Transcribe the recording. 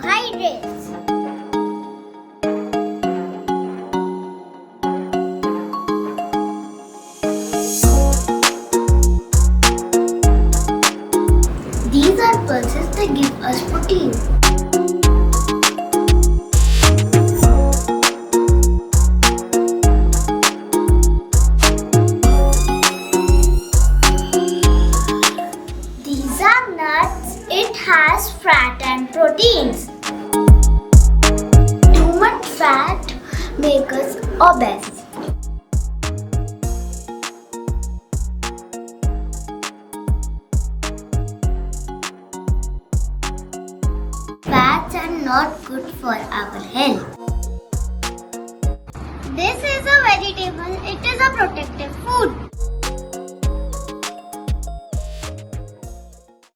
carbohydrates. These are pulses that give us protein. These are nuts. It has fat and proteins. Too much fat makes us obese. Fats are not good for our health. This is a vegetable. It is a protective food.